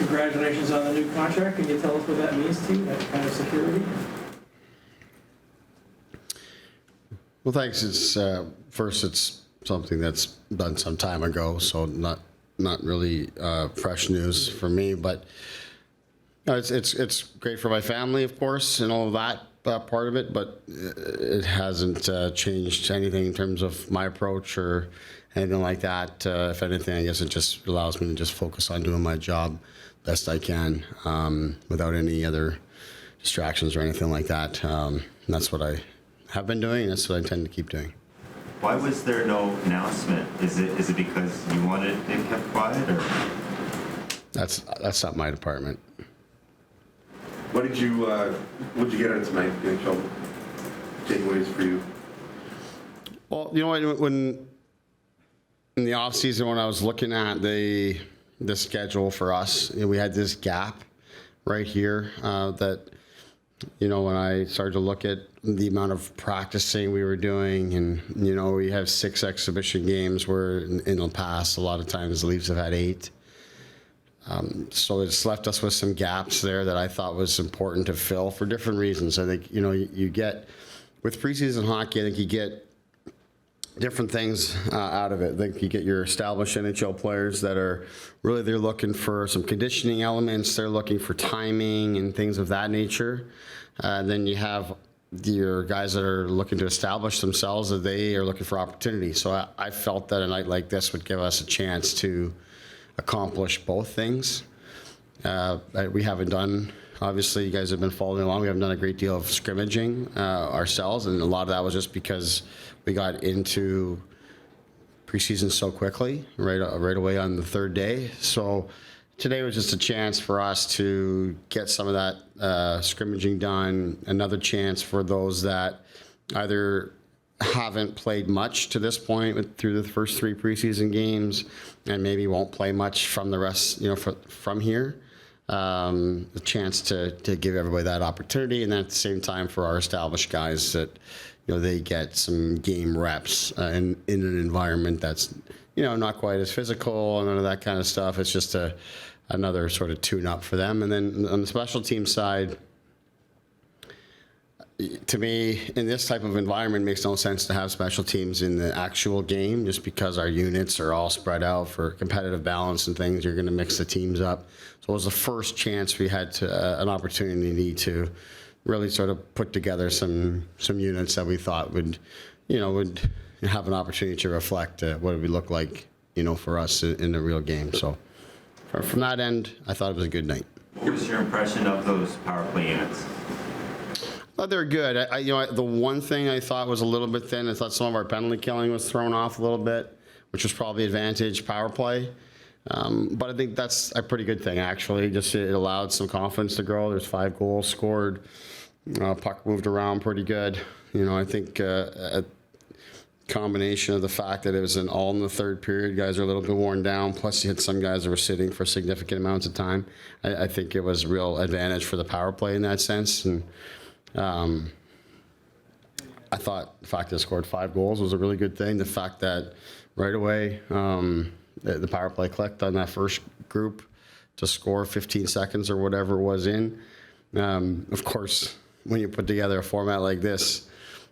congratulations on the new contract. Can you tell us what that means to you, that kind of security? Well, thanks. It's first, it's something that's done some time ago, so not really fresh news for me. But it's great for my family, of course, and all of that part of it. But it hasn't changed anything in terms of my approach or anything like that. If anything, I guess it just allows me to just focus on doing my job best I can without any other distractions or anything like that. And that's what I have been doing, and that's what I intend to keep doing. Why was there no announcement? Is it because you wanted it kept quiet, or? That's not my department. What did you get out of tonight, Sheldon? Takeaways for you? Well, you know what? When in the off season, when I was looking at the schedule for us, we had this gap right here that. When I started to look at the amount of practicing we were doing, and, we have 6 exhibition games where in the past, a lot of times the Leafs have had 8. So it's left us with some gaps there that I thought was important to fill for different reasons. I think, you get, with preseason hockey, I think you get different things out of it. I think you get your established NHL players that are really, they're looking for some conditioning elements. They're looking for timing and things of that nature. Then you have your guys that are looking to establish themselves, that they are looking for opportunity. So I felt that a night like this would give us a chance to accomplish both things. We haven't done, obviously you guys have been following along, we haven't done a great deal of scrimmaging ourselves, and a lot of that was just because we got into preseason so quickly, right away on the third day. So today was just a chance for us to get some of that scrimmaging done, another chance for those that either haven't played much to this point through the first 3 preseason games and maybe won't play much from the rest, from here. A chance to give everybody that opportunity, and at the same time for our established guys that, they get some game reps in an environment that's, not quite as physical and none of that kind of stuff. It's just another sort of tune-up for them. And then on the special team side, to me, in this type of environment, it makes no sense to have special teams in the actual game, just because our units are all spread out for competitive balance and things. You're going to mix the teams up. So it was the first chance we had an opportunity to really sort of put together some units that we thought would have an opportunity to reflect what it would look like, for us in the real game. So from that end, I thought it was a good night. What was your impression of those power play units? They're good. The one thing I thought was a little bit thin, I thought some of our penalty killing was thrown off a little bit, which was probably advantage power play. But I think that's a pretty good thing, actually. Just it allowed some confidence to grow. There's 5 goals scored. Puck moved around pretty good. I think a combination of the fact that it was all in the third period, guys are a little bit worn down, plus you had some guys that were sitting for significant amounts of time. I think it was a real advantage for the power play in that sense. And I thought the fact that they scored 5 goals was a really good thing. The fact that right away the power play clicked on that first group to score 15 seconds or whatever it was in. Of course, when you put together a format like this,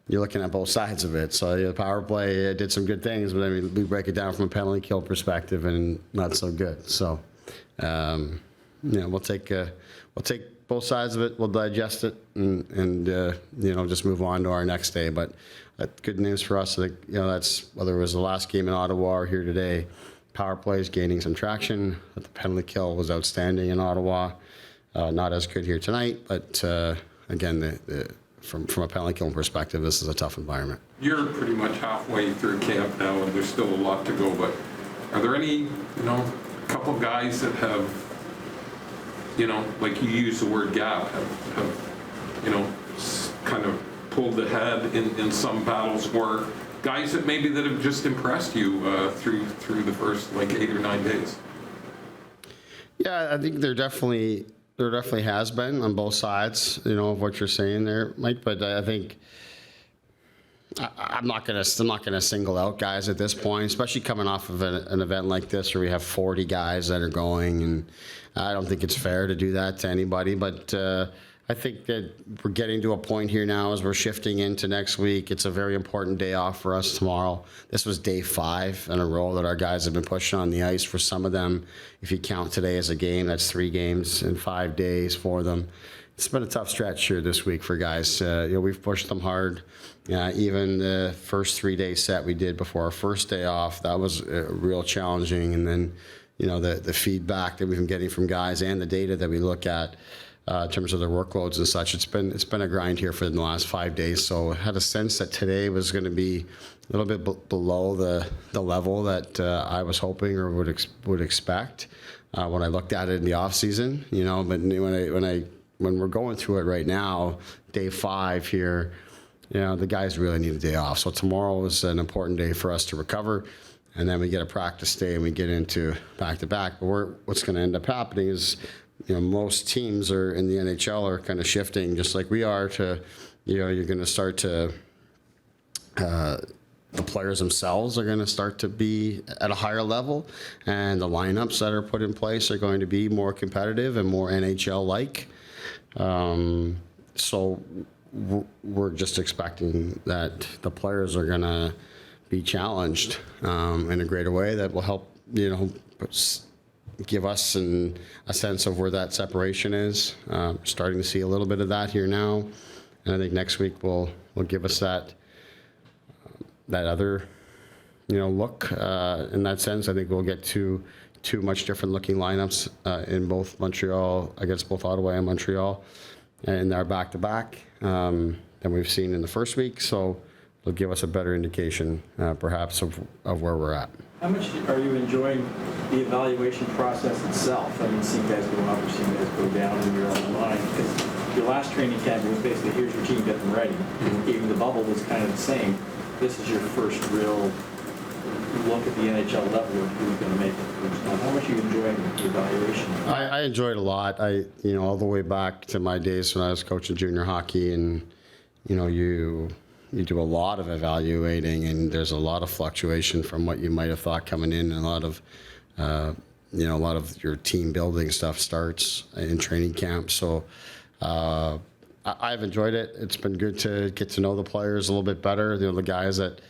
you're looking at both sides of it. So the power play did some good things, but then we break it down from a penalty kill perspective, and not so good. So, we'll take both sides of it. We'll digest it, and just move on to our next day. But good news for us. I think that's whether it was the last game in Ottawa or here today. Power play is gaining some traction. The penalty kill was outstanding in Ottawa. Not as good here tonight, but again, from a penalty killing perspective, this is a tough environment. You're pretty much halfway through camp now, and there's still a lot to go. But are there any, couple guys that have, like you use the word gap, have kind of pulled ahead in some battles, or guys that have just impressed you through the first 8 or 9 days? Yeah, I think there definitely has been on both sides, of what you're saying there, Mike. But I think I'm not gonna single out guys at this point, especially coming off of an event like this where we have 40 guys that are going, and I don't think it's fair to do that to anybody. But I think that we're getting to a point here now as we're shifting into next week. It's a very important day off for us tomorrow. This was day 5 in a row that our guys have been pushing on the ice. For some of them, if you count today as a game, that's 3 games in 5 days for them. It's been a tough stretch here this week for guys. We've pushed them hard. Even the first 3-day set we did before our first day off, that was real challenging. And then, the feedback that we've been getting from guys and the data that we look at in terms of their workloads and such, it's been a grind here for the last 5 days. So I had a sense that today was going to be a little bit below the level that I was hoping or would expect when I looked at it in the off season. But when we're going through it right now, day 5 here, the guys really need a day off. So tomorrow is an important day for us to recover, and then we get a practice day and we get into back-to-back. But what's going to end up happening is, most teams are in the NHL are kind of shifting just like we are to, you're going to start to, the players themselves are going to start to be at a higher level, and the lineups that are put in place are going to be more competitive and more NHL-like. So we're just expecting that the players are going to be challenged in a greater way that will help, give us a sense of where that separation is. Starting to see a little bit of that here now, and I think next week will give us that other, look in that sense. I think we'll get two much different looking lineups in both Montreal, against both Ottawa and Montreal, and our back-to-back than we've seen in the first week. So it'll give us a better indication, perhaps, of where we're at. How much are you enjoying the evaluation process itself? I mean, seeing guys go up or seeing guys go down and you're on the line, because your last training camp was basically, here's your team, get them ready. Even the bubble was kind of the same. This is your first real look at the NHL level of who's going to make it. How much are you enjoying the evaluation? I enjoyed it a lot. All the way back to my days when I was coaching junior hockey, and you do a lot of evaluating, and there's a lot of fluctuation from what you might have thought coming in, and a lot of your team building stuff starts in training camp. So I've enjoyed it. It's been good to get to know the players a little bit better. The guys that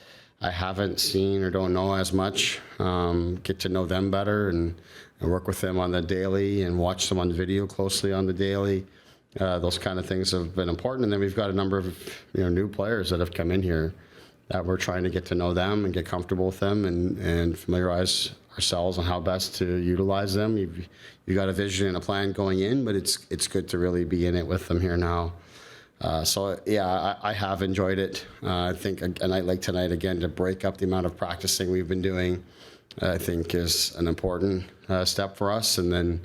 I haven't seen or don't know as much, get to know them better and work with them on the daily and watch them on video closely on the daily. Those kind of things have been important. And then we've got a number of new players that have come in here that we're trying to get to know them and get comfortable with them and familiarize ourselves on how best to utilize them. You've got a vision and a plan going in, but it's good to really be in it with them here now. I have enjoyed it. I think a night like tonight, again, to break up the amount of practicing we've been doing, I think is an important step for us. And then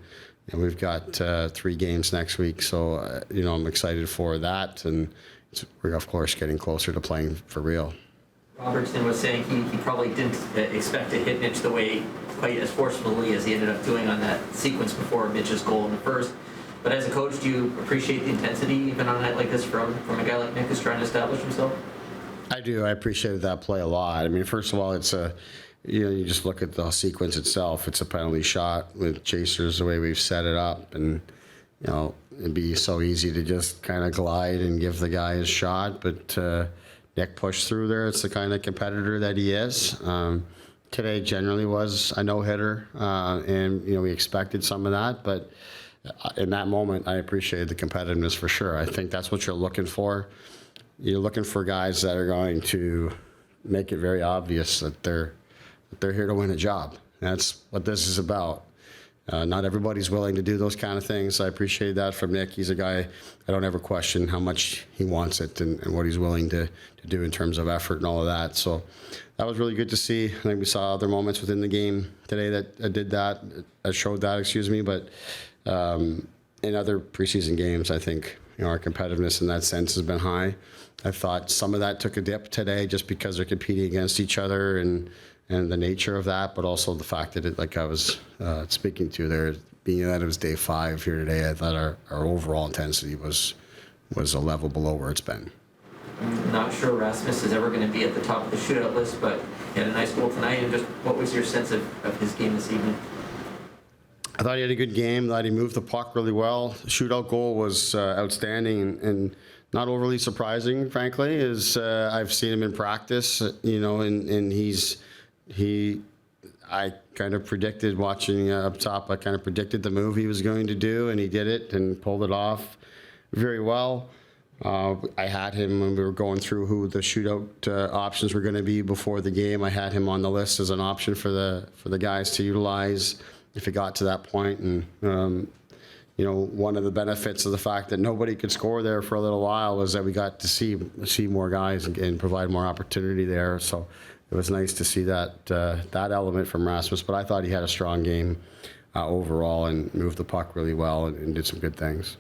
we've got 3 games next week, so I'm excited for that. And we're, of course, getting closer to playing for real. Robertson was saying he probably didn't expect to hit Mitch the way quite as forcefully as he ended up doing on that sequence before Mitch's goal in the first. But as a coach, do you appreciate the intensity even on a night like this from a guy like Nick who's trying to establish himself? I do. I appreciated that play a lot. I mean, first of all, it's you just look at the sequence itself. It's a penalty shot with chasers the way we've set it up, and it'd be so easy to just kind of glide and give the guy his shot, but Nick pushed through there. It's the kind of competitor that he is. Today generally was a no-hitter, and we expected some of that, but in that moment, I appreciated the competitiveness for sure. I think that's what you're looking for. You're looking for guys that are going to make it very obvious that they're here to win a job. That's what this is about. Not everybody's willing to do those kind of things. I appreciate that from Nick. He's a guy I don't ever question how much he wants it and what he's willing to do in terms of effort and all of that. So that was really good to see. I think we saw other moments within the game today that showed that, but in other preseason games, I think our competitiveness in that sense has been high. I thought some of that took a dip today just because they're competing against each other and the nature of that, but also the fact that like I was speaking to there, being that it was day 5 here today, I thought our overall intensity was a level below where it's been. I'm not sure Rasmus is ever going to be at the top of the shootout list, but he had a nice goal tonight. And just what was your sense of his game this evening? I thought he had a good game. Thought he moved the puck really well. The shootout goal was outstanding and not overly surprising, frankly. As I've seen him in practice, and I kind of predicted watching up top. I kind of predicted the move he was going to do, and he did it and pulled it off very well. I had him when we were going through who the shootout options were going to be before the game. I had him on the list as an option for the guys to utilize if it got to that point. And one of the benefits of the fact that nobody could score there for a little while was that we got to see more guys and provide more opportunity there. So it was nice to see that element from Rasmus. But I thought he had a strong game overall and moved the puck really well and did some good things.